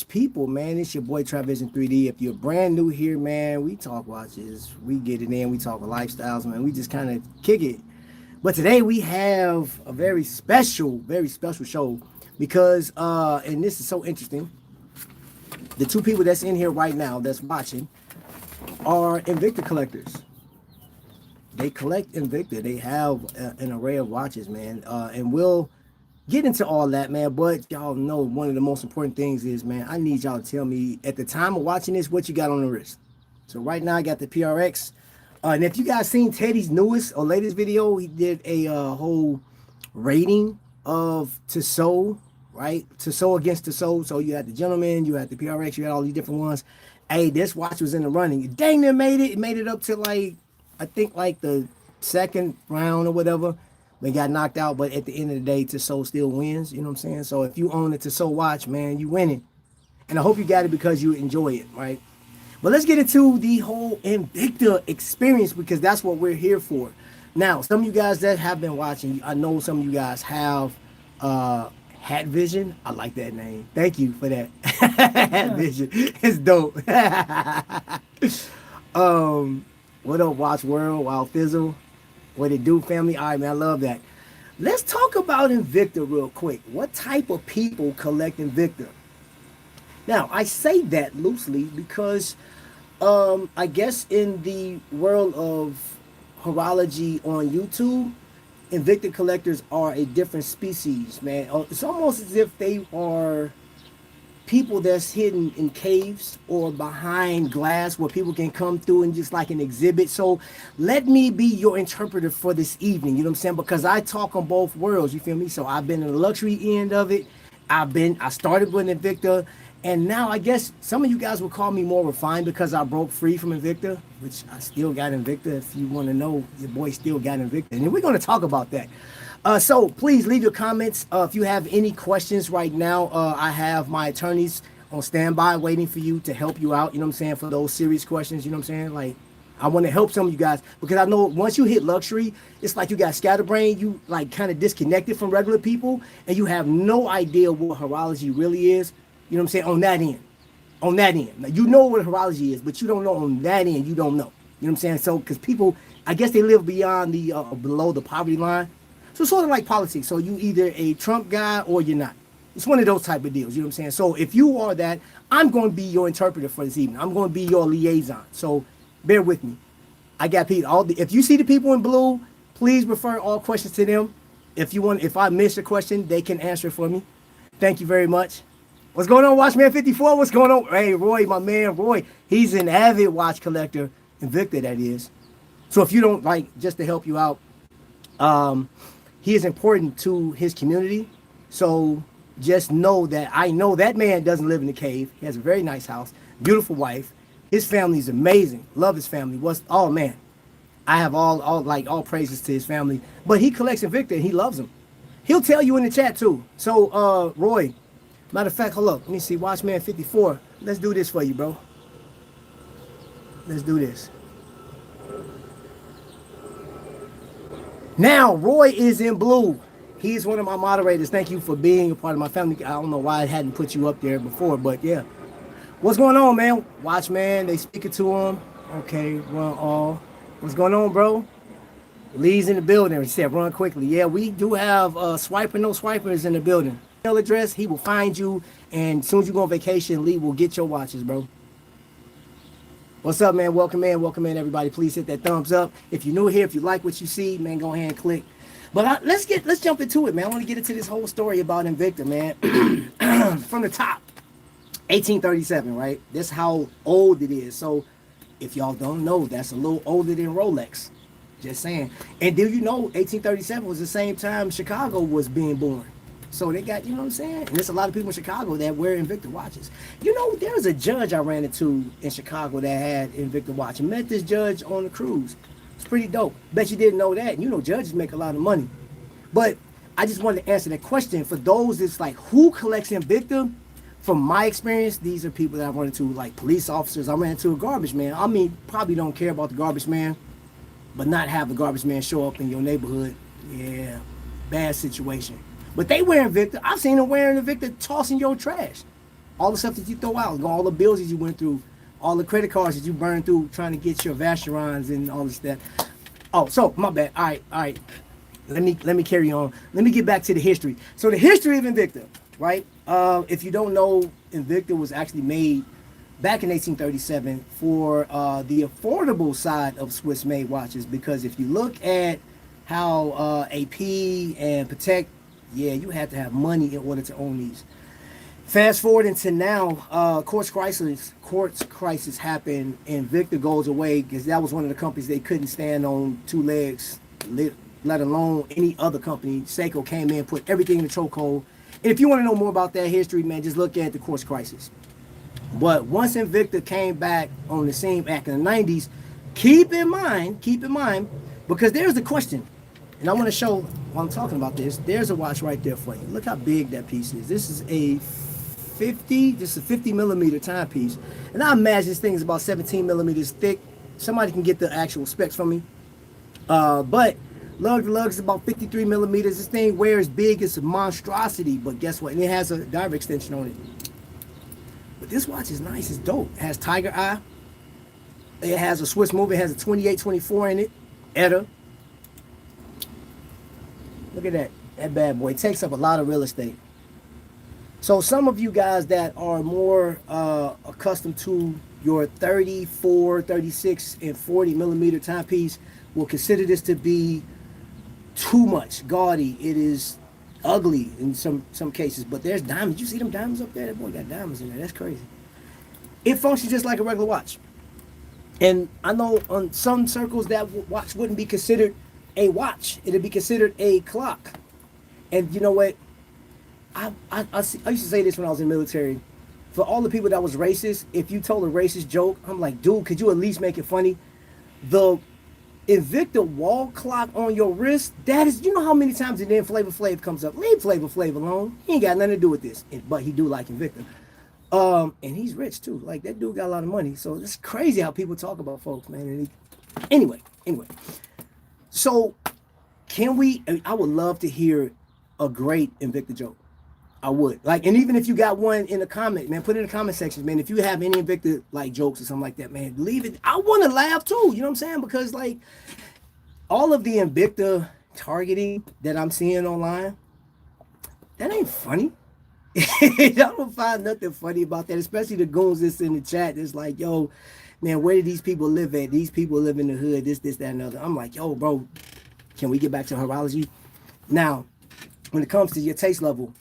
People, man, it's your boy Trapvision 3D. If you're brand new here, man, we talk watches, we get it in, we talk lifestyles, man. We just kind of kick it. But today we have a very special show because and this is so interesting. The two people that's in here right now that's watching are Invicta collectors. They collect Invicta. They have an array of watches, man, and we'll get into all that, man. But y'all know one of the most important things is, man, I need y'all to tell me at the time of watching this what you got on the wrist. So right now I got the PRX, and if you guys seen Teddy's newest or latest video, he did a whole rating of Tissot, right? Tissot against Tissot. So you had the gentleman, you had the PRX, you had all these different ones. Hey, this watch was in the running. Dang, they made it. It made it up to like, I think like the second round or whatever. They got knocked out, but at the end of the day, Tissot still wins. You know what I'm saying? So if you own a Tissot watch, man, you winning. And I hope you got it because you enjoy it, right? But let's get into the whole Invicta experience because that's what we're here for. Now, some of you guys that have been watching, I know some of you guys have Hat Vision. I like that name. Thank you for that. Hat Vision. It's dope. What up, Watch World, Wild Fizzle? What it do, family? All right, man, I love that. Let's talk about Invicta real quick. What type of people collect Invicta? Now, I say that loosely because I guess in the world of horology on YouTube, Invicta collectors are a different species, man. It's almost as if they are people that's hidden in caves or behind glass where people can come through and just like an exhibit. So let me be your interpreter for this evening, you know what I'm saying? Because I talk on both worlds, you feel me? So I've been in the luxury end of it. I started with Invicta, and now I guess some of you guys will call me more refined because I broke free from Invicta, which I still got Invicta. If you want to know, your boy still got Invicta. And we're going to talk about that. So please leave your comments. If you have any questions right now, I have my attorneys on standby waiting for you to help you out. You know what I'm saying? For those serious questions, you know what I'm saying? Like, I want to help some of you guys because I know once you hit luxury, it's like you got scatterbrain. You like kind of disconnected from regular people and you have no idea what horology really is. You know what I'm saying? On that end. On that end. Now, you know what horology is, but you don't know on that end. You don't know. You know what I'm saying? So, because people, I guess they live beyond the, below the poverty line. So sort of like politics. So you either a Trump guy or you're not. It's one of those type of deals. You know what I'm saying? So if you are that, I'm going to be your interpreter for this evening. I'm going to be your liaison. So bear with me. I got people. If you see the people in blue, please refer all questions to them. If I miss a question, they can answer it for me. Thank you very much. What's going on, Watchman 54? What's going on? Hey, Roy, my man, Roy. He's an avid watch collector. Invicta, that is. So if you don't like, just to help you out, he is important to his community. So just know that I know that man doesn't live in a cave. He has a very nice house, beautiful wife. His family is amazing. Love his family. Oh man, I have all praises to his family. But he collects Invicta and he loves them. He'll tell you in the chat too. So Roy, matter of fact, hold up. Let me see. Watchman 54. Let's do this for you, bro. Let's do this. Now, Roy is in blue. He's one of my moderators. Thank you for being a part of my family. I don't know why I hadn't put you up there before, but yeah. What's going on, man? Watchman, they speaking to him. Okay, run all. What's going on, bro? Lee's in the building. He said, run quickly. Yeah, we do have swiper, no swipers in the building. Email address, he will find you, and as soon as you go on vacation, Lee will get your watches, bro. What's up, man? Welcome in, everybody. Please hit that thumbs up. If you're new here, if you like what you see, man, go ahead and click. But let's jump into it, man. I want to get into this whole story about Invicta, man. From the top, 1837, right? That's how old it is. So if y'all don't know, that's a little older than Rolex. Just saying. And do you know 1837 was the same time Chicago was being born? So they got, you know what I'm saying? And there's a lot of people in Chicago that wear Invicta watches. You know, there was a judge I ran into in Chicago that had Invicta watch. I met this judge on the cruise. It's pretty dope. Bet you didn't know that. You know, judges make a lot of money. But I just wanted to answer that question. For those that's like, who collects Invicta? From my experience, these are people that I've run into, like police officers. I ran into a garbage man. I mean, probably don't care about the garbage man, but not have the garbage man show up in your neighborhood. Yeah, bad situation. But they wearing Invicta. I've seen them wearing Invicta, tossing your trash. all the stuff that you throw out, all the bills that you went through, all the credit cards that you burned through trying to get your Vacherons and all this stuff. Oh, so my bad. All right. Let me carry on. Let me get back to the history. So the history of Invicta, right? If you don't know, Invicta was actually made back in 1837 for the affordable side of Swiss-made watches. Because if you look at how AP and Patek, yeah, you had to have money in order to own these. Fast forward into now, quartz crisis happened, and Invicta goes away because that was one of the companies they couldn't stand on two legs, let alone any other company. Seiko came in, put everything in the chokehold. And if you want to know more about that history, man, just look at the quartz crisis. But once Invicta came back on the scene back in the 90s, keep in mind, because there's the question, and I want to show while I'm talking about this, there's a watch right there for you. Look how big that piece is. This is a 50 millimeter timepiece. And I imagine this thing is about 17 millimeters thick. Somebody can get the actual specs from me. But lug to lug is about 53 millimeters. This thing wears big, it's a monstrosity, but guess what? And it has a diver extension on it. But this watch is nice, it's dope. It has Tiger Eye. It has a Swiss move. It has a 2824 in it. ETA. Look at that bad boy. It takes up a lot of real estate. So some of you guys that are more accustomed to your 34, 36, and 40 millimeter timepiece will consider this to be too much, gaudy. It is ugly in some cases, but there's diamonds. You see them diamonds up there? That boy got diamonds in there. That's crazy. It functions just like a regular watch. And I know on some circles that watch wouldn't be considered a watch. It'd be considered a clock. And you know what? I used to say this when I was in the military. For all the people that was racist, if you told a racist joke, I'm like, dude, could you at least make it funny? The Invicta wall clock on your wrist, that is, you know how many times and then Flavor Flav comes up. Leave Flavor Flav alone. He ain't got nothing to do with this. But he do like Invicta. And he's rich too. Like, that dude got a lot of money. So it's crazy how people talk about folks, man. And anyway. So I would love to hear a great Invicta joke. I would. Like, and even if you got one in the comment, man, put it in the comment section, man. If you have any Invicta like jokes or something like that, man, leave it. I want to laugh too. You know what I'm saying? Because like all of the Invicta targeting that I'm seeing online, that ain't funny. I don't find nothing funny about that, especially the goons that's in the chat. It's like, yo, man, where do these people live at? These people live in the hood, this, that, and other. I'm like, yo, bro, can we get back to horology? Now, when it comes to your taste level,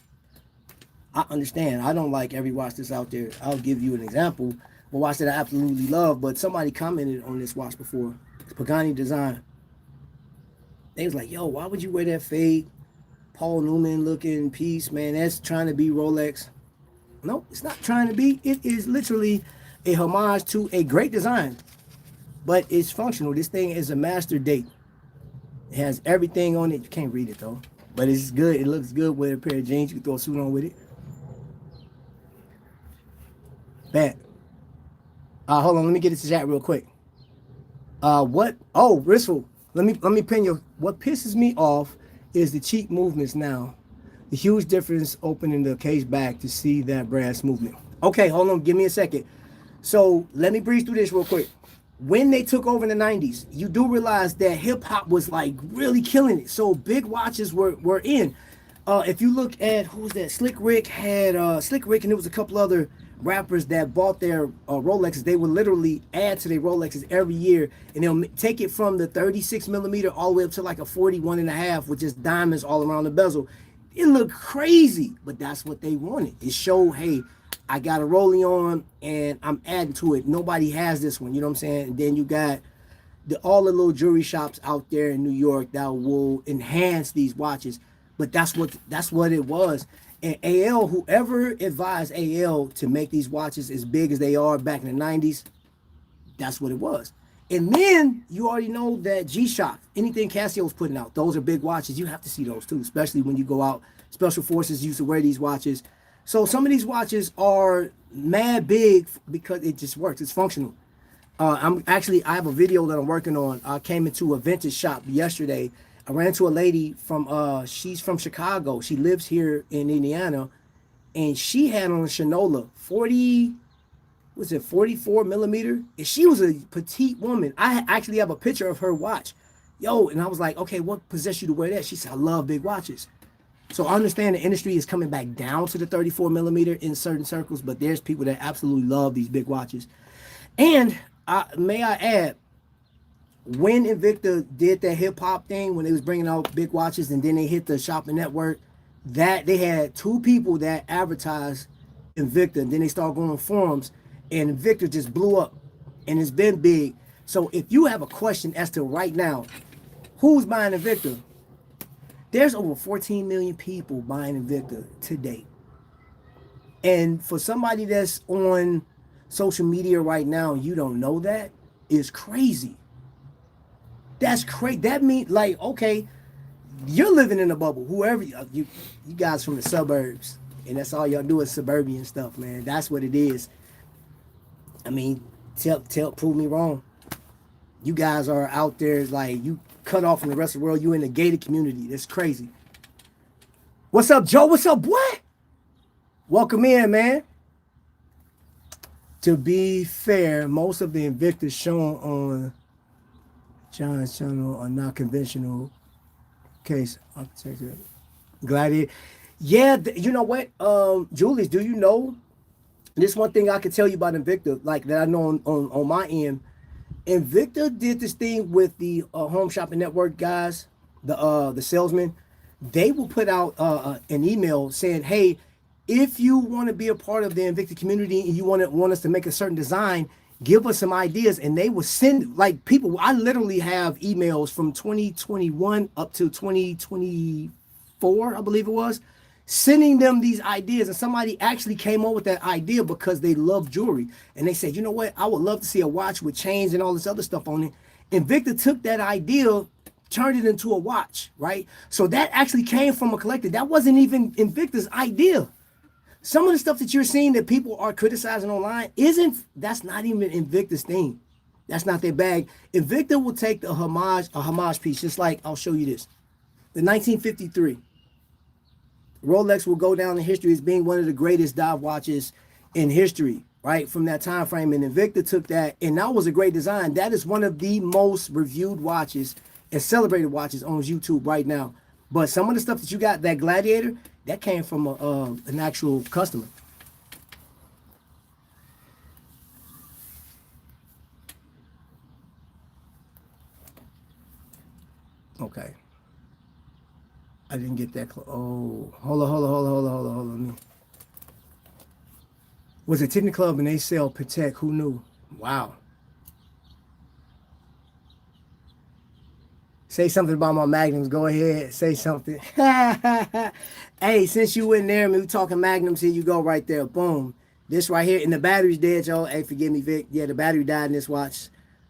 I understand. I don't like every watch that's out there. I'll give you an example. A watch that I absolutely love, but somebody commented on this watch before. It's Pagani design. They was like, yo, why would you wear that fake Paul Newman looking piece, man? That's trying to be Rolex. No, it's not trying to be. It is literally a homage to a great design, but it's functional. This thing is a master date. It has everything on it. You can't read it though, but it's good. It looks good with a pair of jeans. You can throw a suit on with it. Bad. Hold on, let me get this chat real quick. What? Oh, Rissel, let me pin you. What pisses me off is the cheek movements now. The huge difference opening the case back to see that brass movement. Okay, hold on, give me a second. So let me breeze through this real quick. When they took over in the 90s, you do realize that hip hop was like really killing it. So big watches were in. If you look at who's that? Slick Rick had Slick Rick, and there was a couple other rappers that bought their Rolexes. They would literally add to their Rolexes every year, and they'll take it from the 36 millimeter all the way up to like a 41.5 with just diamonds all around the bezel. It looked crazy, but that's what they wanted. It showed, hey, I got a Rollie on and I'm adding to it. Nobody has this one, you know what I'm saying? And then you got all the little jewelry shops out there in New York that will enhance these watches, but that's what it was. And AL, whoever advised AL to make these watches as big as they are back in the 90s, that's what it was. And then you already know that G-Shock, anything Casio's putting out, those are big watches. You have to see those too, especially when you go out. Special Forces used to wear these watches. So some of these watches are mad big because it just works. It's functional. I have a video that I'm working on. I came into a vintage shop yesterday. I ran into a lady from, she's from Chicago. She lives here in Indiana. and she had on a Shinola 40, was it 44 millimeter? And she was a petite woman. I actually have a picture of her watch. Yo, and I was like, okay, what possessed you to wear that? She said, I love big watches. So I understand the industry is coming back down to the 34 millimeter in certain circles, but there's people that absolutely love these big watches. And may I add, when Invicta did that hip hop thing, when they was bringing out big watches and then they hit the shopping network, that they had two people that advertised Invicta, and then they started going on forums, and Invicta just blew up, and it's been big. So if you have a question as to right now, who's buying Invicta? There's over 14 million people buying Invicta to date. And for somebody that's on social media right now, you don't know that, is crazy. That's crazy. That means, like, okay, you're living in a bubble. Whoever you guys from the suburbs, and that's all y'all do is suburban stuff, man. That's what it is. I mean, prove me wrong. You guys are out there like you cut off from the rest of the world. You in the gated community. That's crazy. What's up, Joe? What's up, boy? Welcome in, man. To be fair, most of the Invictas shown on John's channel are not conventional case architecture. Gladiator. Yeah, you know what, Julius, do you know this one thing I can tell you about Invicta, like that I know on my end? Invicta did this thing with the home shopping network guys, the salesmen. They will put out an email saying, hey, if you want to be a part of the Invicta community and you want us to make a certain design, give us some ideas. And they will send, like, people. I literally have emails from 2021 up to 2024, I believe it was, sending them these ideas. And somebody actually came up with that idea because they love jewelry. And they said, you know what, I would love to see a watch with chains and all this other stuff on it. Invicta took that idea, turned it into a watch, right? So that actually came from a collector. That wasn't even Invicta's idea. Some of the stuff that you're seeing that people are criticizing online that's not even Invicta's thing. That's not their bag. Invicta will take a homage piece, just like, I'll show you this. The 1953. Rolex will go down in history as being one of the greatest dive watches in history, right? From that time frame. And Invicta took that, and that was a great design. That is one of the most reviewed watches and celebrated watches on YouTube right now. But some of the stuff that you got, that Gladiator, that came from an actual customer. Okay. I didn't get that close. Oh, hold on. Was a Tiffany Club and they sell Patek? Who knew? Wow. Say something about my Magnums. Go ahead. Say something. Hey, since you in there and we talking Magnums, here you go right there. Boom. This right here. And the battery's dead, y'all. Hey, forgive me, Vic. Yeah, the battery died in this watch.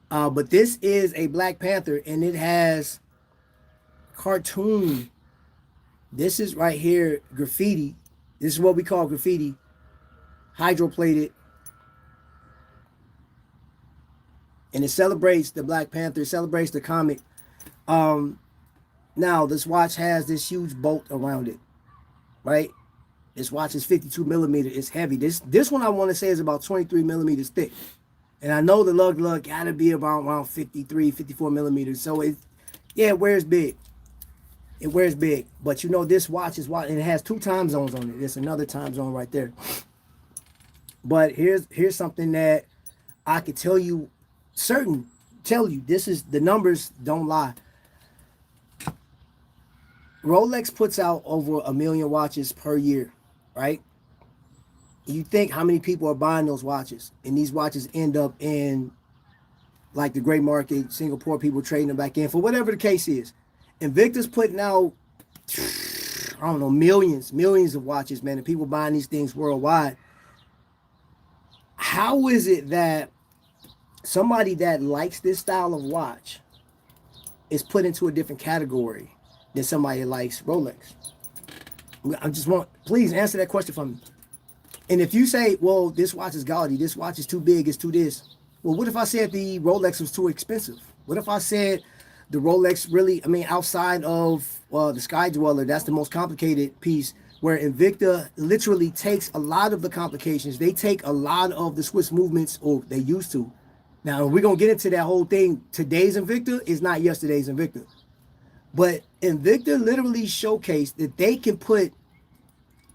But this is a Black Panther, and it has cartoon. This is right here, graffiti. This is what we call graffiti. Hydroplated. And it celebrates the Black Panther. It celebrates the comic. Now this watch has this huge bolt around it, right? This watch is 52 millimeter. It's heavy. This one I want to say is about 23 millimeters thick, and I know the lug gotta be around 53, 54 millimeters. So it wears big. It wears big, but you know this watch is and it has 2 time zones on it. There's another time zone right there. But here's something that I could tell you, this is the numbers don't lie. Rolex puts out over 1 million watches per year, right? You think how many people are buying those watches, and these watches end up in like the gray market, Singapore, people trading them back in for whatever the case is. Invicta's putting out, I don't know, millions of watches, man, and people buying these things worldwide. How is it that somebody that likes this style of watch is put into a different category than somebody that likes Rolex? Please answer that question for me. And if you say, well, this watch is gaudy, this watch is too big, it's too this. Well, what if I said the Rolex was too expensive? What if I said the Rolex really, outside of the Sky Dweller, that's the most complicated piece. where Invicta literally takes a lot of the complications. They take a lot of the Swiss movements, or they used to. Now, we're going to get into that whole thing. Today's Invicta is not yesterday's Invicta. But Invicta literally showcased that they can put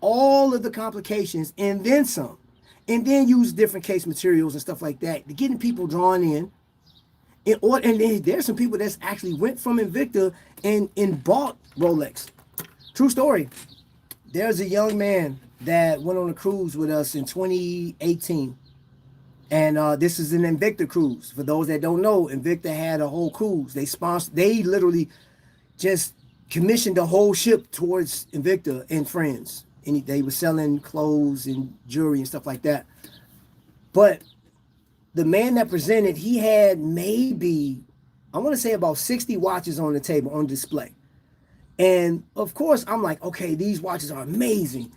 all of the complications and then some, and then use different case materials and stuff like that to getting people drawn in. And then there's some people that's actually went from Invicta and bought Rolex. True story. There's a young man that went on a cruise with us in 2018. And this is an Invicta cruise. For those that don't know, Invicta had a whole cruise. They literally just commissioned the whole ship towards Invicta and friends. And they were selling clothes and jewelry and stuff like that. But the man that presented, he had maybe, I want to say about 60 watches on the table, on display. And of course, I'm like, okay, these watches are amazing.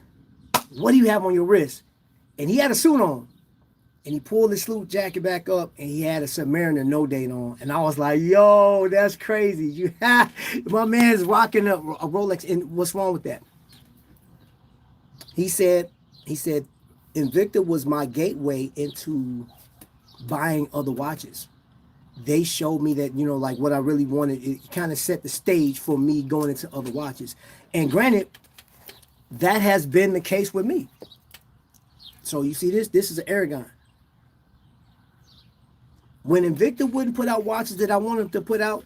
What do you have on your wrist? And he had a suit on. And he pulled his suit jacket back up, and he had a Submariner no date on. And I was like, yo, that's crazy. My man's rocking a Rolex. And what's wrong with that? He said, Invicta was my gateway into buying other watches. They showed me that, like what I really wanted. It kind of set the stage for me going into other watches. And granted, that has been the case with me. So you see this is an Aragon. When Invicta wouldn't put out watches that I wanted to put out,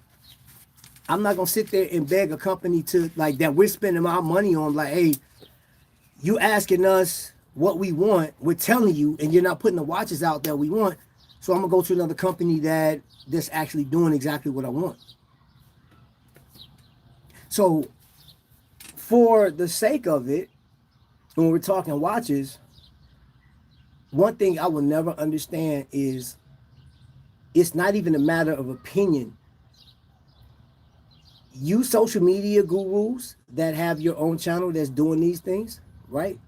I'm not going to sit there and beg a company to, like, that we're spending our money on, like, hey, you asking us what we want, we're telling you, and you're not putting the watches out that we want. So I'm going to go to another company that's actually doing exactly what I want. So for the sake of it, when we're talking watches, one thing I will never understand is it's not even a matter of opinion. You social media gurus that have your own channel that's doing these things, right?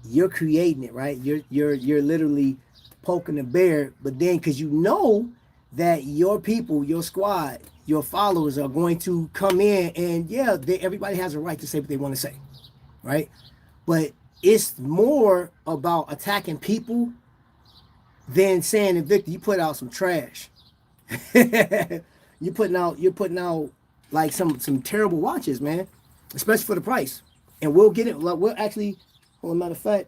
You're creating it, right? You're literally poking the bear, but then because you know that your people, your squad, your followers are going to come in, and yeah, everybody has a right to say what they want to say, right? But it's more about attacking people than saying, Invicta, you put out some trash. you're putting out like some terrible watches, man, especially for the price. And we'll get it. We'll actually, well, matter of fact,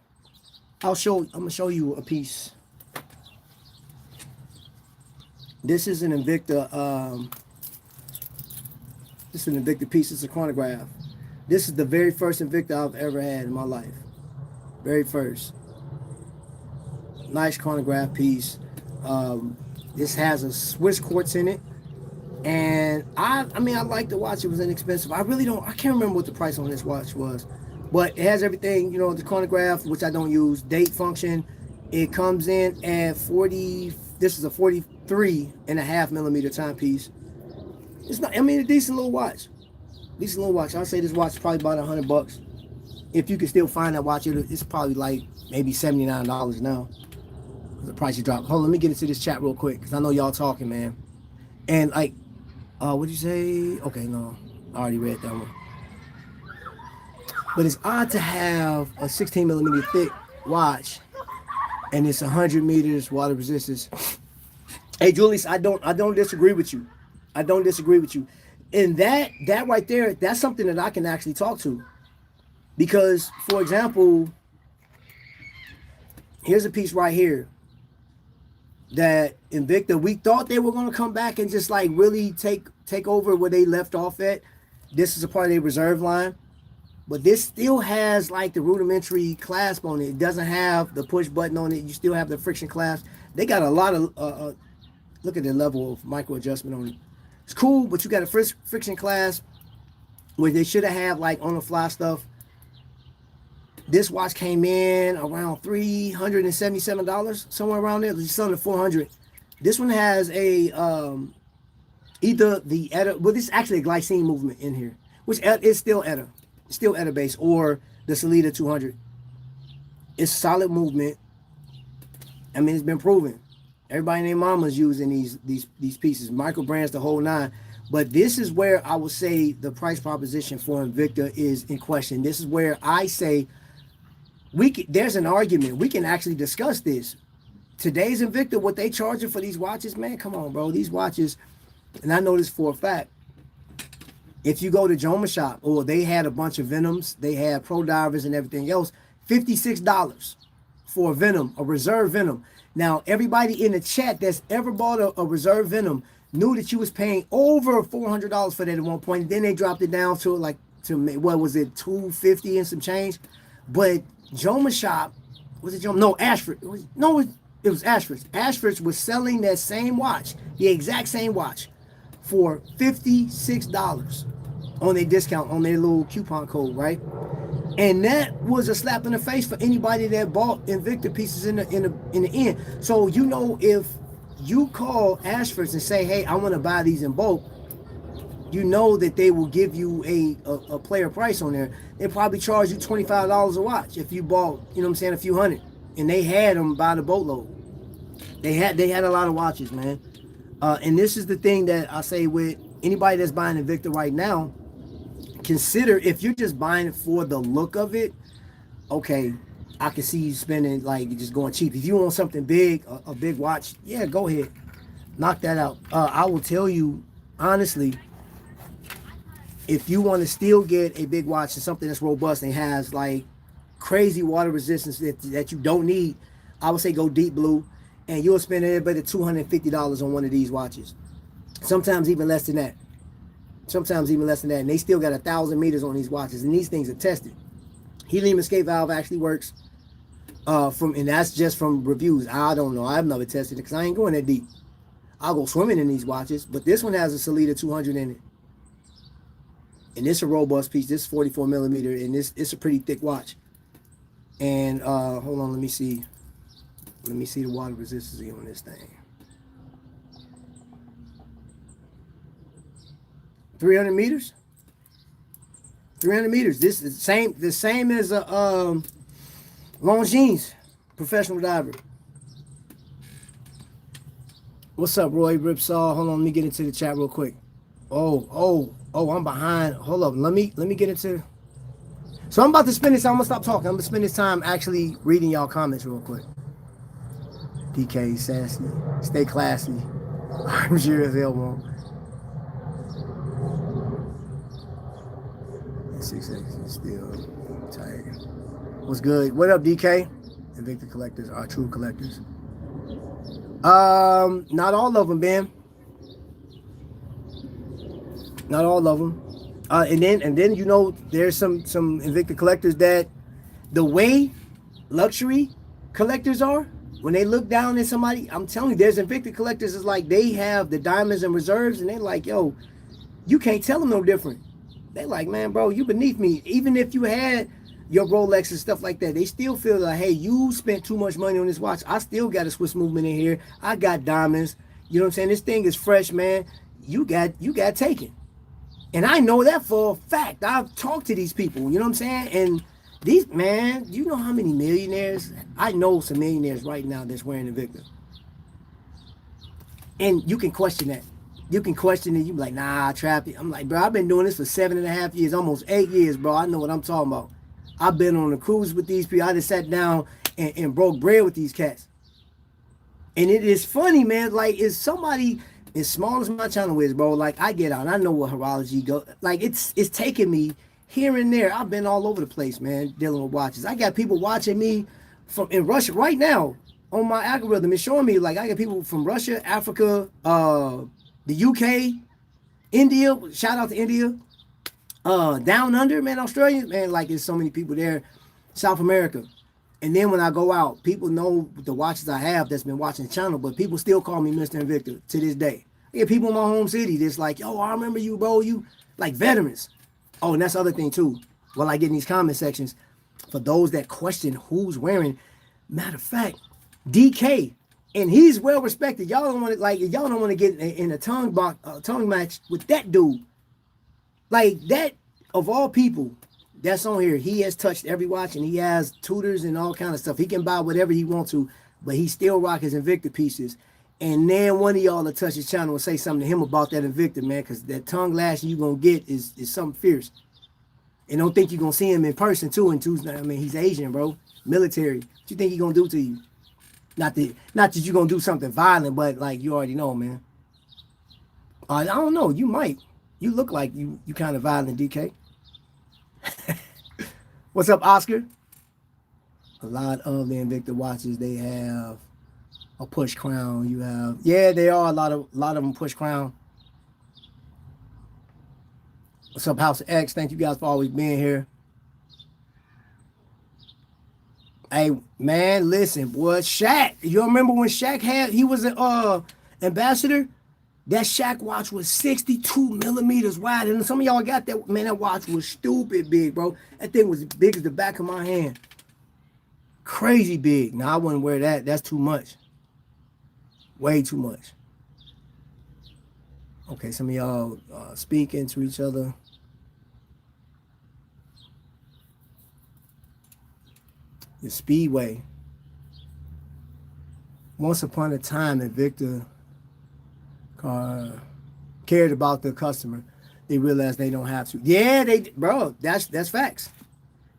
I'm gonna show you a piece. This is an Invicta. This is an Invicta piece. It's a chronograph. This is the very first Invicta I've ever had in my life. Very first. Nice chronograph piece. This has a Swiss quartz in it. And I mean, I like the watch. It was inexpensive. I can't remember what the price on this watch was. But it has everything, the chronograph, which I don't use, date function. It comes in at 40, this is a 43.5 millimeter timepiece. It's not, I mean, a decent little watch. I'd say this watch is probably about $100. If you can still find that watch, it's probably like maybe $79 now. The price you drop. Hold on, let me get into this chat real quick, because I know y'all talking, man. And like, what'd you say? Okay, no, I already read that one. But it's odd to have a 16 millimeter thick watch, and it's 100 meters water resistance. Hey, Julius, I don't disagree with you. And that right there, that's something that I can actually talk to. Because, for example, here's a piece right here that Invicta, we thought they were going to come back and just like really take over where they left off at. This is a part of their reserve line. But this still has like the rudimentary clasp on it. It doesn't have the push button on it. You still have the friction clasp. They got a lot of, look at the level of micro adjustment on it. It's cool, but you got a friction clasp where they should have had like on the fly stuff. This watch came in around $377, somewhere around there. It's under $400. This one has a either the ETA, well, this is actually a glycine movement in here, which is still ETA. Still ETA base, or the Salida 200. It's solid movement. I mean, it's been proven. Everybody and their mama's using these pieces, micro brands, the whole nine. But this is where I would say the price proposition for Invicta is in question. This is where I say there's an argument. We can actually discuss this. Today's Invicta, what they charging for these watches, man, come on, bro. These watches, and I know this for a fact. If you go to Joma Shop, or they had a bunch of Venoms, they had Pro Divers and everything else, $56 for a Venom, a reserve Venom. Now, everybody in the chat that's ever bought a reserve Venom knew that you was paying over $400 for that at one point. Then they dropped it down to what was it, $250 and some change. But Joma Shop, was it Joma? No, Ashford. It was Ashford's. Ashford's was selling that same watch, the exact same watch, for $56 on their discount, on their little coupon code, right? And that was a slap in the face for anybody that bought Invicta pieces in the end. So you know, if you call Ashford's and say, hey, I want to buy these in bulk, you know that they will give you a player price on there. They probably charge you $25 a watch if you bought, you know what I'm saying, a few hundred. And they had them by the boatload. They had a lot of watches, man. And this is the thing that I say with anybody that's buying Invicta right now. Consider, if you're just buying it for the look of it, okay, I can see you spending, like, just going cheap. If you want something big, a big watch, yeah, go ahead, knock that out. I will tell you honestly, if you want to still get a big watch and something that's robust and has like crazy water resistance that you don't need, I would say go deep blue, and you'll spend everybody $250 on one of these watches. Sometimes even less than that. And they still got 1,000 meters on these watches, and these things are tested. Helium escape valve actually works, and that's just from reviews. I don't know. I've never tested it because I ain't going that deep. I'll go swimming in these watches, but this one has a Salida 200 in it, and it's a robust piece. This is 44 millimeter, and it's a pretty thick watch. And hold on, let me see the water resistance on this thing. 300 meters. 300 meters. This is the same as a Longines professional diver. What's up, Roy Ripsaw? Hold on, let me get into the chat real quick. Oh, I'm behind. Hold up, let me get into. So I'm about to spend this. I'm gonna stop talking. I'm gonna spend this time actually reading y'all comments real quick. DK sassy, stay classy. I'm sure as hell won't. 6 seconds still tight. What's good? What up, DK? Invicta collectors are true collectors. Not all of them, Ben. Not all of them. And then you know, there's some Invicta collectors that the way luxury collectors are, when they look down at somebody, I'm telling you, there's Invicta collectors is like they have the diamonds and reserves, and they're like, yo, you can't tell them no different. They like, man, bro, you beneath me. Even if you had your Rolex and stuff like that, they still feel like, hey, you spent too much money on this watch. I still got a Swiss movement in here. I got diamonds. You know what I'm saying? This thing is fresh, man. You got taken. And I know that for a fact. I've talked to these people, you know what I'm saying? And these, man, you know how many millionaires? I know some millionaires right now that's wearing Invicta. And you can question that. You can question it. You be like, nah, trap it. I'm like, bro, I've been doing this for 7.5 years, almost 8 years, bro. I know what I'm talking about. I've been on a cruise with these people. I just sat down and broke bread with these cats. And it is funny, man. Like, it's somebody as small as my channel is, bro. Like, I get out. I know what horology go. Like, it's taking me here and there. I've been all over the place, man, dealing with watches. I got people watching me from in Russia right now on my algorithm. It's showing me, like, I got people from Russia, Africa, the UK, India. Shout out to India. Down under, man, Australia, man, like there's so many people there. South America. And then when I go out, people know the watches I have that's been watching the channel, but people still call me Mr. Invicta to this day. I get people in my home city that's like, yo, I remember you, bro. You like veterans. Oh, and that's the other thing too. Well, I get in these comment sections for those that question who's wearing. Matter of fact, DK, and he's well respected. Y'all don't want to y'all don't want to get in a tongue match with that dude. Like that, of all people that's on here, he has touched every watch and he has tutors and all kind of stuff. He can buy whatever he wants to, but he still rock his Invicta pieces. And then one of y'all will touch his channel and say something to him about that Invicta, man, because that tongue lashing you gonna get is something fierce. And don't think you're gonna see him in person too in Tuesday. I mean, he's Asian, bro. Military. What you think he gonna do to you? Not that you're gonna do something violent, but like you already know, man. I don't know. You might. You look like you kind of violent, DK. What's up, Oscar? A lot of the Invicta watches, they have a push crown. You have, yeah, they are a lot of them push crown. What's up, House X? Thank you guys for always being here. Hey, man, listen, boy, Shaq. You remember when Shaq he was an ambassador? That Shaq watch was 62 millimeters wide. And some of y'all got that. Man, that watch was stupid big, bro. That thing was as big as the back of my hand. Crazy big. Now, I wouldn't wear that. That's too much. Way too much. Okay, some of y'all speaking to each other. The Speedway. Once upon a time, Invicta cared about the customer. They realized they don't have to. Yeah, bro, that's facts.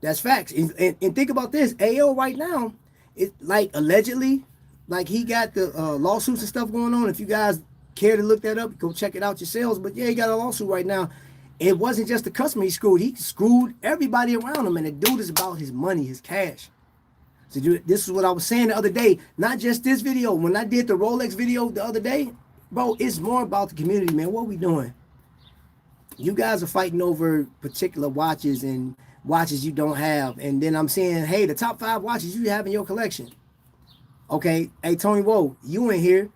That's facts. And think about this. AO right now, it like allegedly, like he got the lawsuits and stuff going on. If you guys care to look that up, go check it out yourselves. But yeah, he got a lawsuit right now. It wasn't just the customer he screwed everybody around him. And the dude is about his money, his cash. So this is what I was saying the other day. Not just this video. When I did the Rolex video the other day, bro, it's more about the community, man. What we doing? You guys are fighting over particular watches and watches you don't have. And then I'm saying, hey, the top 5 watches you have in your collection. Okay. Hey, Tony, whoa, you in here.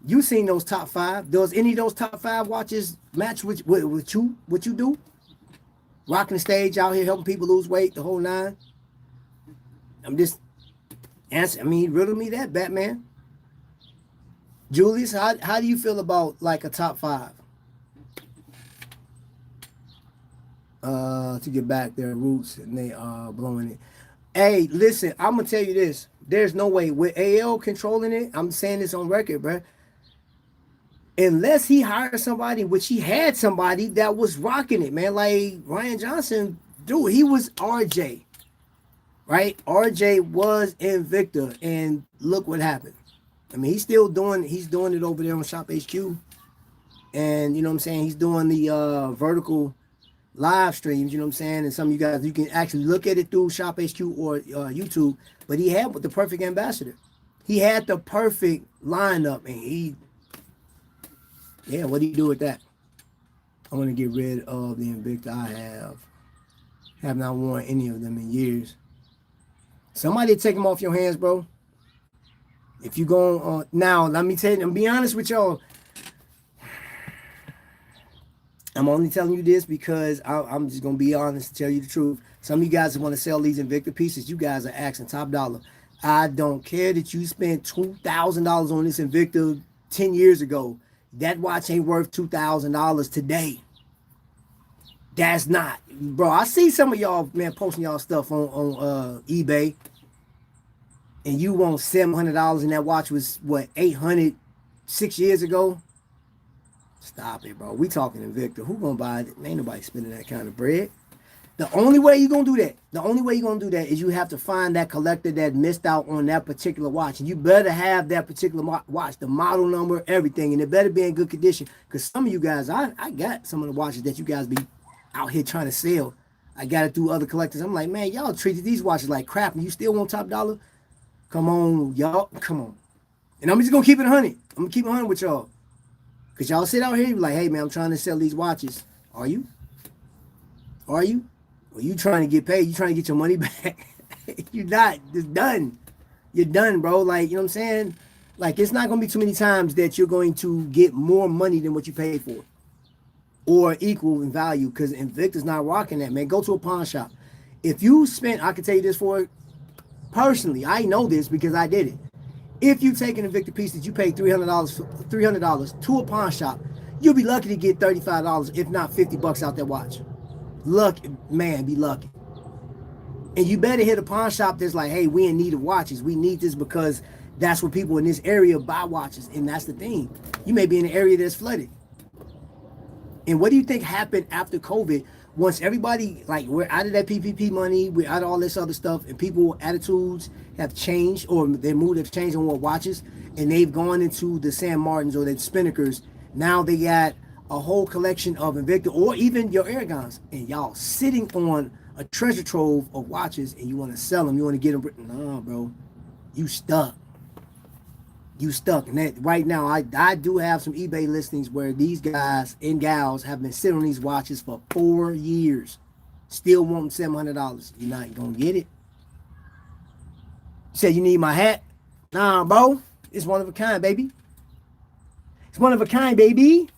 You seen those top 5. Does any of those top 5 watches match with what you do? Rocking the stage out here, helping people lose weight, the whole 9. I'm just answering. I mean, riddle me that, Batman. Julius, how do you feel about like a top 5? To get back their roots, and they are blowing it. Hey, listen, I'm gonna tell you this. There's no way with AL controlling it. I'm saying this on record, bro. Unless he hired somebody, which he had somebody that was rocking it, man. Like Ryan Johnson, dude, he was RJ, right? RJ was Invicta, and look what happened. I mean, he's doing it over there on Shop HQ. And you know what I'm saying? He's doing the vertical live streams, you know what I'm saying? And some of you guys, you can actually look at it through Shop HQ or YouTube. But he had the perfect ambassador. He had the perfect lineup, and what do you do with that? I want to get rid of the Invicta I have not worn any of them in years. Somebody take them off your hands, bro. If you go on now, let me tell you, and be honest with y'all. I'm only telling you this because I'm just gonna be honest and tell you the truth. Some of you guys want to sell these Invicta pieces. You guys are asking top dollar. I don't care that you spent $2,000 on this Invicta 10 years ago. That watch ain't worth $2,000 today. That's not, bro. I see some of y'all, man, posting y'all stuff on eBay. And you want $700 and that watch was what, $800 6 years ago? Stop it, bro. We talking Invicta. Who gonna buy it? Ain't nobody spending that kind of bread. The only way you're gonna do that, is you have to find that collector that missed out on that particular watch. And you better have that particular watch, the model number, everything, and it better be in good condition. Because some of you guys, I got some of the watches that you guys be out here trying to sell. I got it through other collectors. I'm like, man, y'all treated these watches like crap and you still want top dollar? Come on, y'all. Come on. And I'm just going to keep it 100. I'm going to keep it 100 with y'all. Because y'all sit out here and be like, hey, man, I'm trying to sell these watches. Are you? Are you? Or you trying to get paid? You trying to get your money back? You're not. It's done. You're done, bro. Like, you know what I'm saying? Like, it's not going to be too many times that you're going to get more money than what you paid for. Or equal in value. Because Invicta's not rocking that, man. Go to a pawn shop. If you spent, I can tell you this for personally, I know this because I did it. If you take an Invicta piece that you paid $300 to a pawn shop, you'll be lucky to get $35, if not $50 out that watch. Lucky, man, be lucky. And you better hit a pawn shop that's like, hey, we in need of watches. We need this because That's what people in this area buy watches, and that's the thing. You may be in an area that's flooded. And what do you think happened after COVID? Once everybody, like, we're out of that PPP money, we're out of all this other stuff, and people attitudes have changed, or their mood have changed on what watches, and they've gone into the San Martins or the Spinnakers. Now they got a whole collection of Invicta or even your Aragons, and y'all sitting on a treasure trove of watches, and you want to sell them, you want to get them. No, bro, you stuck. You stuck. And that right now, I do have some eBay listings where these guys and gals have been sitting on these watches for 4 years, still wanting $700. You're not gonna get it. Said you need my hat? Nah, bro, it's one of a kind, baby. It's one of a kind, baby.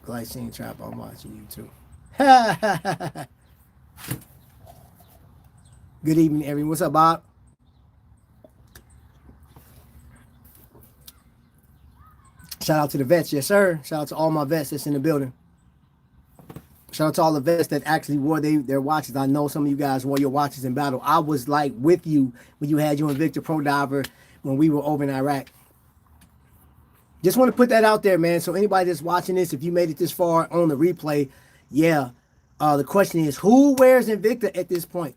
Glycine Trap, I'm watching you too. Good evening, everyone. What's up, Bob? Shout out to the vets, yes, sir. Shout out to all my vets that's in the building. Shout out to all the vets that actually wore their watches. I know some of you guys wore your watches in battle. I was like with you when you had your Invicta Pro Diver when we were over in Iraq. Just want to put that out there, man. So anybody that's watching this, if you made it this far on the replay, yeah. The question is, who wears Invicta at this point?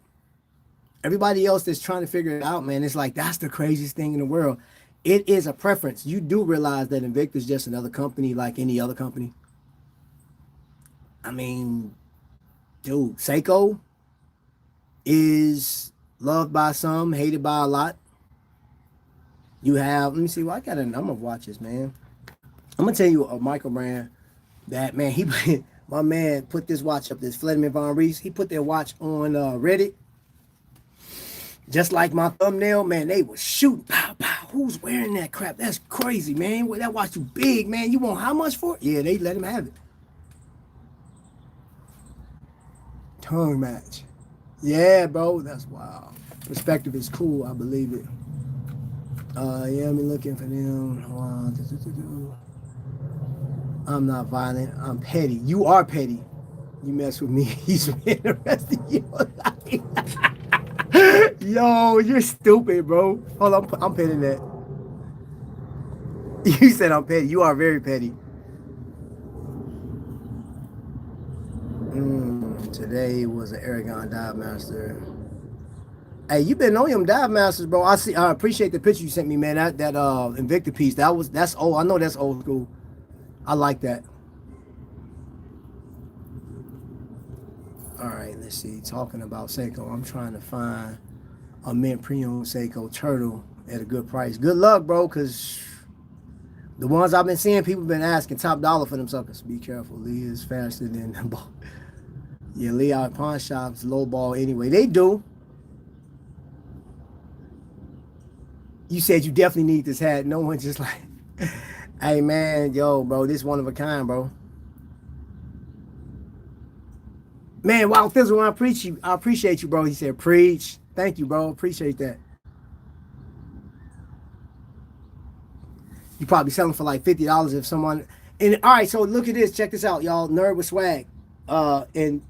Everybody else that's trying to figure it out, man, it's like, that's the craziest thing in the world. It is a preference. You do realize that Invicta is just another company like any other company. I mean, dude, Seiko is loved by some, hated by a lot. You have, let me see, well, I got a number of watches, man. I'm going to tell you a micro brand that, man, my man put this watch up, this Fledman Von Reese. He put their watch on Reddit. Just like my thumbnail, man, they was shooting. Pow, pow. Who's wearing that crap? That's crazy, man. Well, that watch too big, man. You want how much for it? Yeah, they let him have it. Tongue match. Yeah, bro, that's wild. Perspective is cool, I believe it. Yeah, I'm looking for them. I'm not violent. I'm petty. You are petty. You mess with me, he's been the rest of your life. Yo, you're stupid, bro. Hold on, I'm petting that. You said I'm petty. You are very petty. Today was an Aragon Dive Master. Hey, you been on them Dive Masters, bro. I appreciate the picture you sent me, man. That Invicta piece. That's old. I know that's old school. I like that. All right, let's see. Talking about Seiko, I'm trying to find a mint premium Seiko turtle at a good price. Good luck, bro, because the ones I've been seeing, people been asking top dollar for them suckers. Be careful. Lee is faster than the ball. Yeah, Lee out pawn shops low ball anyway. They do. You said you definitely need this hat. No one just like, hey man, yo, bro, this one of a kind, bro. Man, Wild Fizzle, I appreciate you, bro. He said, preach. Thank you, bro. Appreciate that. You probably selling for like $50 if someone. And all right, so look at this. Check this out, y'all. Nerd with Swag. And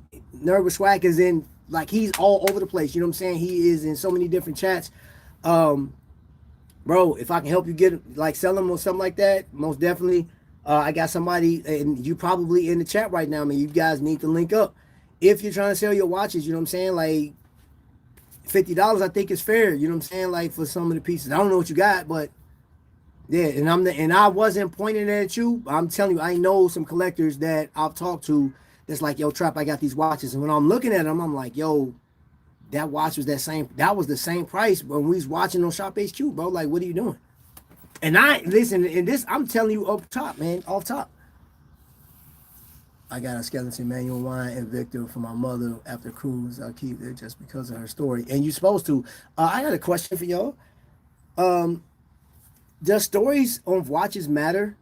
Nerd with Swag is in, like, he's all over the place. You know what I'm saying? He is in so many different chats. Bro, if I can help you get, like, sell them or something like that, most definitely. I got somebody, and you probably in the chat right now, man. You guys need to link up. If you're trying to sell your watches, you know what I'm saying? Like, $50, I think is fair. You know what I'm saying? Like, for some of the pieces. I don't know what you got, but yeah. And I wasn't pointing at you. I'm telling you, I know some collectors that I've talked to that's like, yo, Trap, I got these watches. And when I'm looking at them, I'm like, yo, that watch was that was the same price when we was watching on Shop HQ, bro. Like, what are you doing? And listen, in this, I'm telling you up top, man, off top. I got a skeleton manual wine Invicta for my mother after cruise. I'll keep it just because of her story. And you're supposed to. I got a question for y'all. Does stories on watches matter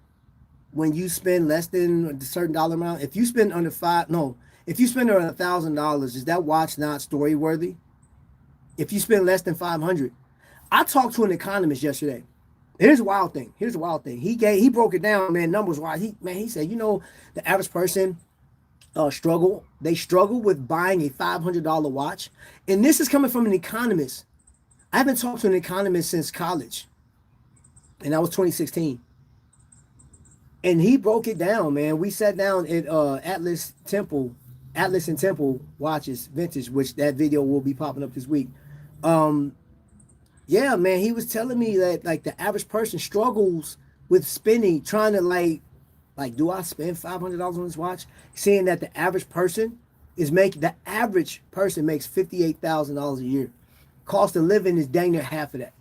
when you spend less than a certain dollar amount? If you spend under if you spend under $1,000, is that watch not story worthy? If you spend less than $500, I talked to an economist yesterday. Here's the wild thing. He broke it down, man, numbers wise. He said, you know, the average person struggle. They struggle with buying a $500 watch. And this is coming from an economist. I haven't talked to an economist since college, and that was 2016. And he broke it down, man. We sat down at Atlas and Temple watches, vintage, which that video will be popping up this week. Um, yeah, man, he was telling me that like the average person struggles with spending, trying to like, do I spend $500 on this watch? Saying that the average person makes $58,000 a year. Cost of living is dang near half of that.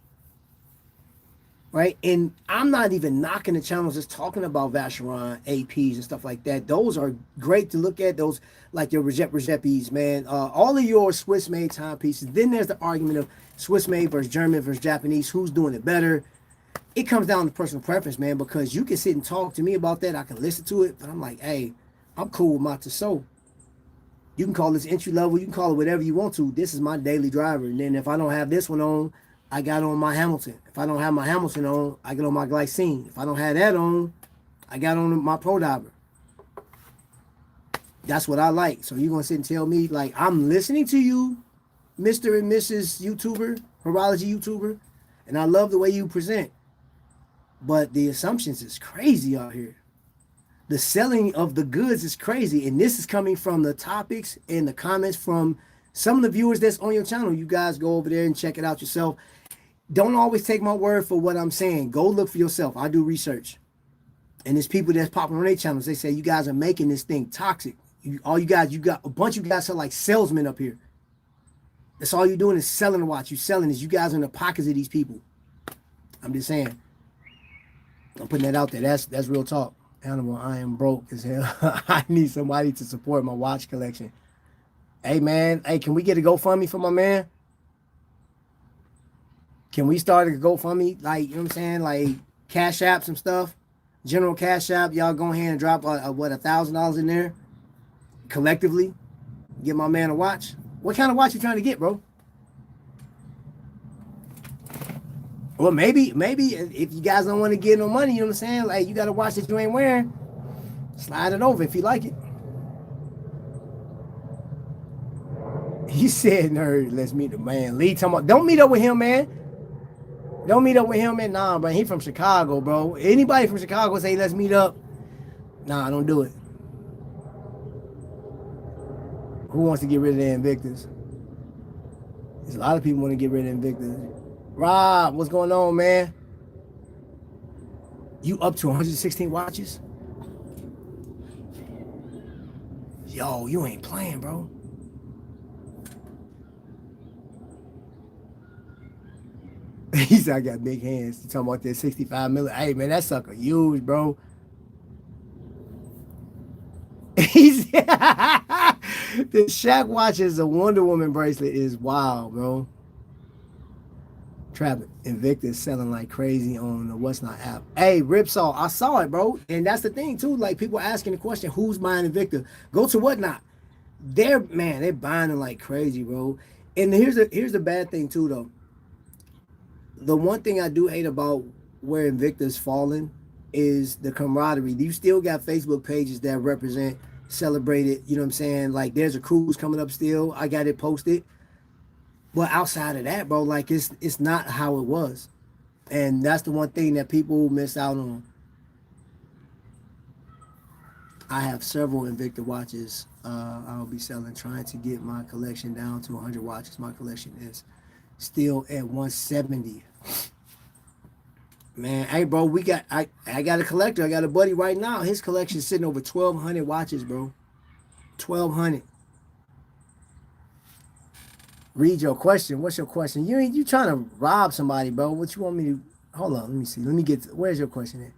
Right? And I'm not even knocking the channels just talking about Vacheron, APs and stuff like that. Those are great to look at. Those like your Rejepes, man. All of your Swiss made timepieces. Then there's the argument of Swiss made versus German versus Japanese. Who's doing it better? It comes down to personal preference, man, because you can sit and talk to me about that. I can listen to it, but I'm like, hey, I'm cool with my Tissot. You can call this entry level. You can call it whatever you want to. This is my daily driver. And then if I don't have this one on, I got on my Hamilton. If I don't have my Hamilton on, I get on my Glycine. If I don't have that on, I got on my Pro Diver. That's what I like. So you're going to sit and tell me, like, I'm listening to you, Mr. and Mrs. YouTuber, horology YouTuber, and I love the way you present. But the assumptions is crazy out here. The selling of the goods is crazy. And this is coming from the topics and the comments from some of the viewers that's on your channel. You guys go over there and check it out yourself. Don't always take my word for what I'm saying. Go look for yourself. I do research. And there's people that's popping on their channels. They say, you guys are making this thing toxic. You got a bunch of you guys are like salesmen up here. That's all you're doing is selling a watch. You selling is you guys are in the pockets of these people. I'm just saying. I'm putting that out there. That's real talk. Animal, I am broke as hell. I need somebody to support my watch collection. Hey, man. Hey, can we get a GoFundMe for my man? Can we start a GoFundMe? Like, you know what I'm saying? Like, Cash App some stuff. General Cash App. Y'all go ahead and drop, $1,000 in there? Collectively. Get my man a watch. What kind of watch you trying to get, bro? Well, maybe if you guys don't want to get no money, you know what I'm saying? Like, you got a watch that you ain't wearing. Slide it over if you like it. He said, nerd, let's meet the man. Lee talking about, don't meet up with him, man. Don't meet up with him, man. Nah, bro. He from Chicago, bro. Anybody from Chicago say, let's meet up. Nah, don't do it. Who wants to get rid of the Invictas? There's a lot of people want to get rid of Invictas. Rob, what's going on, man? You up to 116 watches? Yo, you ain't playing, bro. He said I got big hands. You talking about that 65 millimeter? Hey, man, that sucker huge, bro. He's the Shaq watch is a Wonder Woman bracelet is wild, bro. Trap Invicta is selling like crazy on the What's Not app. Hey, Ripsaw, I saw it, bro. And that's the thing, too. Like, people asking the question, who's buying Invicta? Go to Whatnot. They're buying it like crazy, bro. And here's the bad thing, too, though. The one thing I do hate about where Invicta's falling is the camaraderie. You still got Facebook pages that represent, celebrate it. You know what I'm saying? Like, there's a cruise coming up still. I got it posted. But outside of that, bro, like, it's not how it was. And that's the one thing that people miss out on. I have several Invicta watches I'll be selling, trying to get my collection down to 100 watches. My collection is still at 170. Man, hey, bro, I got a collector. I got a buddy right now. His collection is sitting over 1,200 watches, bro. 1,200. Read your question. What's your question? You trying to rob somebody, bro? What you want me to? Hold on. Let me see. Let me get. Where's your question at?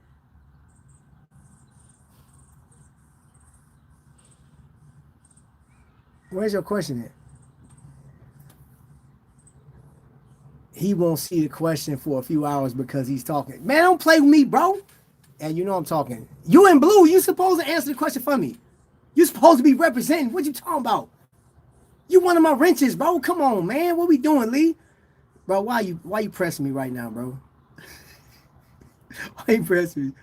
Where's your question at? He won't see the question for a few hours because he's talking. Man, don't play with me, bro. And you know I'm talking. You in blue. You supposed to answer the question for me. You supposed to be representing. What you talking about? You one of my wrenches, bro. Come on, man. What we doing, Lee? Bro, why you pressing me right now, bro? Why you pressing me?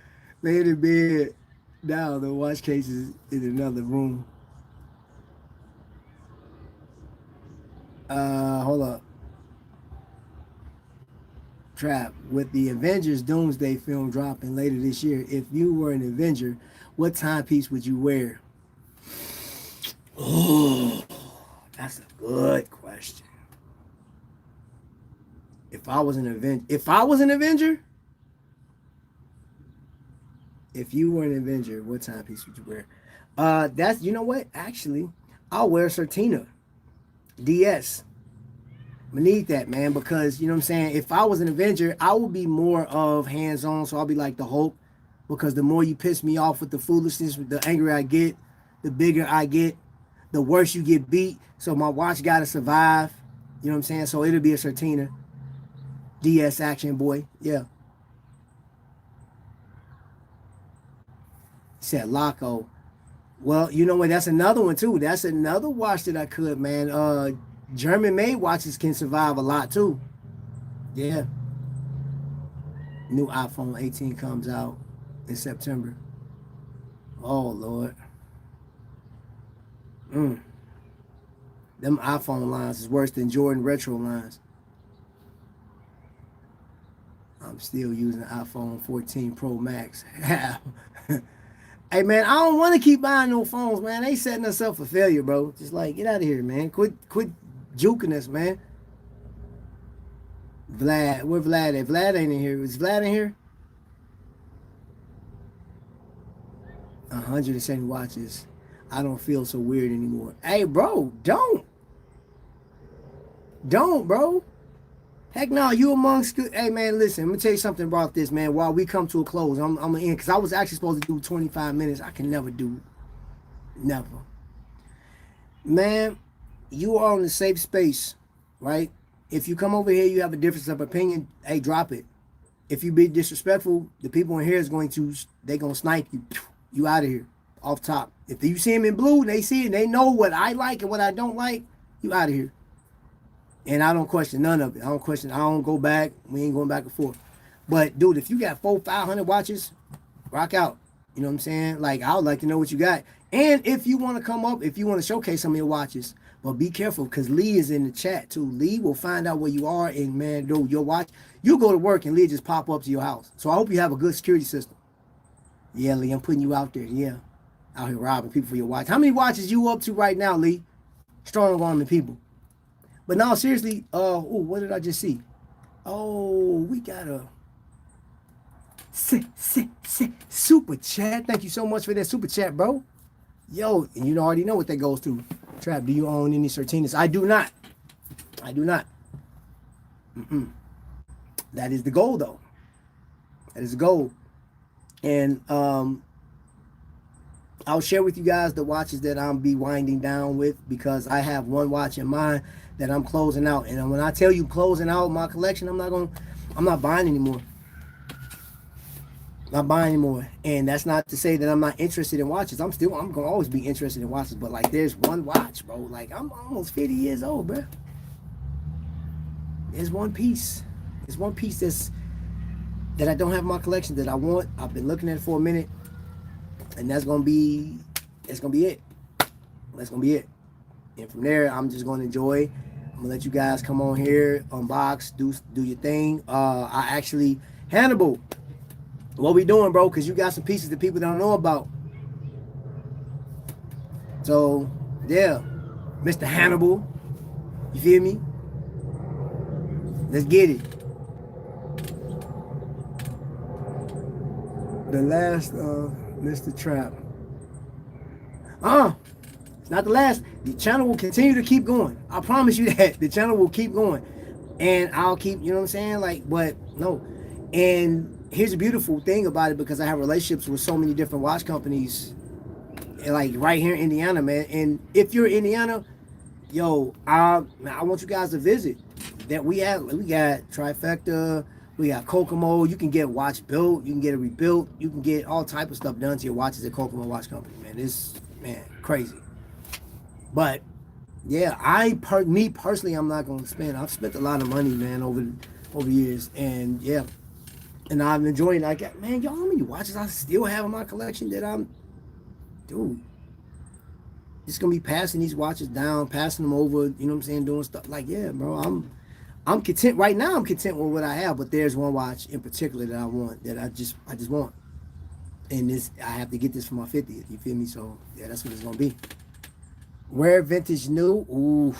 Laying in bed. Now the watch case is in another room. Hold up. Trap, with the Avengers Doomsday film dropping later this year, if you were an Avenger, what timepiece would you wear? Oh, that's a good question. If I was an Avenger, if you were an Avenger, what timepiece would you wear? That's, you know what? Actually, I'll wear Certina DS. I need that, man, because you know what I'm saying. If I was an Avenger, I would be more of hands-on. So I'll be like the Hulk, because the more you piss me off with the foolishness, the angrier I get, the bigger I get, the worse you get beat. So my watch gotta survive. You know what I'm saying? So it'll be a Certina DS action boy. Yeah. Said Laco. Well, you know what? That's another one too. That's another watch that I could, man. German made watches can survive a lot too. Yeah. New iPhone 18 comes out in September. Oh Lord. Them iPhone lines is worse than Jordan retro lines. I'm still using iPhone 14 Pro Max. Hey man, I don't want to keep buying no phones, man. They setting us up for failure, bro. Just like, get out of here, man. Quit juking us, man. Vlad, where Vlad at? Vlad ain't in here. Is Vlad in here? 170 watches. I don't feel so weird anymore. Hey, bro, don't, bro. Heck no, you amongst. Hey man, listen. Let me tell you something about this, man. While we come to a close, I'm gonna end because I was actually supposed to do 25 minutes. I can never do, never. Man, you are in a safe space, right? If you come over here, you have a difference of opinion. Hey, drop it. If you be disrespectful, the people in here is going to, they gonna snipe you. You out of here, off top. If you see them in blue, they see it, they know what I like and what I don't like. You out of here. And I don't question none of it. I don't go back. We ain't going back and forth. But dude, if you got 500 watches, rock out. You know what I'm saying? Like, I would like to know what you got. And if you want to come up, if you want to showcase some of your watches, but be careful because Lee is in the chat too. Lee will find out where you are, and man, dude, your watch, you go to work and Lee just pop up to your house. So I hope you have a good security system. Yeah, Lee, I'm putting you out there. Yeah. Out here robbing people for your watch. How many watches you up to right now, Lee? Strong arming people. But now, seriously, what did I just see? Oh, we got a super chat. Thank you so much for that super chat, bro. Yo, and you already know what that goes to. Trap, do you own any Certinas? I do not. That is the goal, though. That is the goal. And I'll share with you guys the watches that I'll be winding down with, because I have one watch in mind that I'm closing out. And when I tell you closing out my collection, I'm not buying anymore. Not buying anymore. And that's not to say that I'm not interested in watches. I'm gonna always be interested in watches, but like, there's one watch, bro. Like, I'm almost 50 years old, bro. There's one piece. There's one piece that I don't have in my collection that I want. I've been looking at it for a minute. And that's gonna be it. That's gonna be it. And from there, I'm just gonna enjoy. I'm gonna let you guys come on here, unbox, do your thing. I actually, Hannibal, what we doing, bro? Because you got some pieces that people don't know about. So yeah, Mr. Hannibal, you feel me? Let's get it. The last Mr. Trap. It's not the last. The channel will continue to keep going. I promise you that. The channel will keep going. And I'll keep, you know what I'm saying? Like, but no. And here's the beautiful thing about it, because I have relationships with so many different watch companies, like right here in Indiana, man. And if you're in Indiana, yo, I want you guys to visit. That we got Trifecta, we got Kokomo. You can get a watch built, you can get it rebuilt, you can get all type of stuff done to your watches at Kokomo Watch Company, man. It's, man, crazy. But yeah, me personally, I'm not gonna spend. I've spent a lot of money, man, over years, and yeah, and I'm enjoying. Like, man, y'all, how many watches I still have in my collection that I'm, dude, just gonna be passing these watches down, passing them over, you know what I'm saying, doing stuff like, yeah, bro, I'm content right now. I'm content with what I have, but there's one watch in particular that I want, that I just want. And this, I have to get this for my 50th, you feel me? So yeah, that's what it's gonna be. Rare vintage new. Ooh.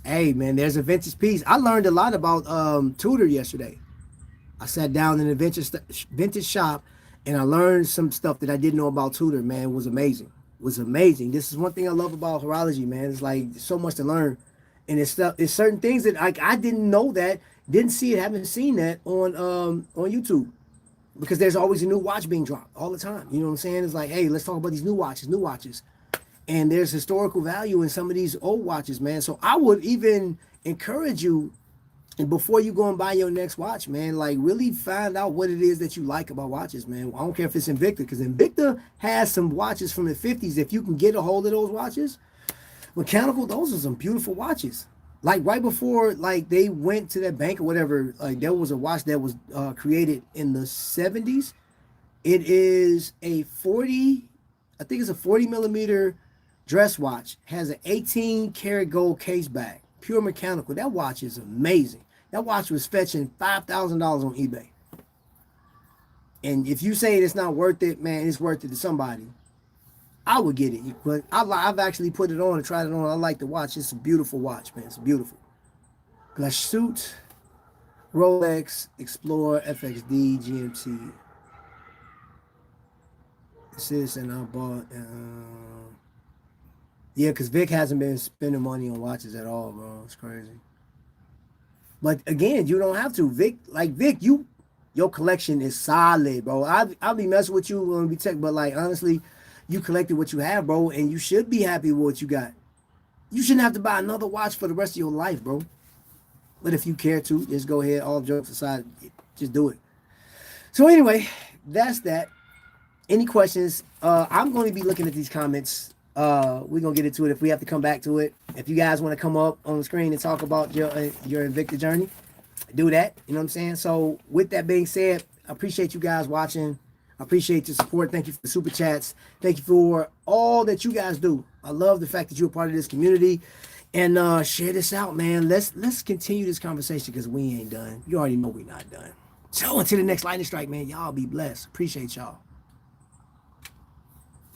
Hey man, there's a vintage piece. I learned a lot about Tudor yesterday. I sat down in a vintage shop and I learned some stuff that I didn't know about Tudor, man. It was amazing. It was amazing. This is one thing I love about horology, man. It's like so much to learn. And it's certain things that like I didn't know that, didn't see it, haven't seen that on YouTube. Because there's always a new watch being dropped all the time. You know what I'm saying? It's like, hey, let's talk about these new watches, new watches. And there's historical value in some of these old watches, man. So I would even encourage you, and before you go and buy your next watch, man, like really find out what it is that you like about watches, man. I don't care if it's Invicta, because Invicta has some watches from the 50s. If you can get a hold of those watches, mechanical, those are some beautiful watches. Like right before, like they went to that bank or whatever, like there was a watch that was created in the 70s. It is a 40, I think it's a 40 millimeter dress watch. Has an 18 karat gold case back, pure mechanical. That watch is amazing. That watch was fetching $5,000 on eBay. And if you say it's not worth it, man, it's worth it to somebody. I would get it, but I've actually put it on and tried it on. I like the watch. It's a beautiful watch, man. It's beautiful. Glashütte, Rolex, Explorer, FXD, GMT. This is, and I bought. Yeah, because Vic hasn't been spending money on watches at all, bro. It's crazy. But again, you don't have to. Vic, your collection is solid, bro. I'll be messing with you when we check, but like honestly, you collected what you have, bro, and you should be happy with what you got. You shouldn't have to buy another watch for the rest of your life, bro. But if you care to, just go ahead, all jokes aside, just do it. So anyway, that's that. Any questions? I'm going to be looking at these comments. We're going to get into it if we have to come back to it. If you guys want to come up on the screen and talk about your Invicta journey, do that. You know what I'm saying? So with that being said, I appreciate you guys watching. I appreciate your support. Thank you for the super chats. Thank you for all that you guys do. I love the fact that you're a part of this community. And share this out, man. Let's continue this conversation because we ain't done. You already know we're not done. So until the next lightning strike, man, y'all be blessed. Appreciate y'all.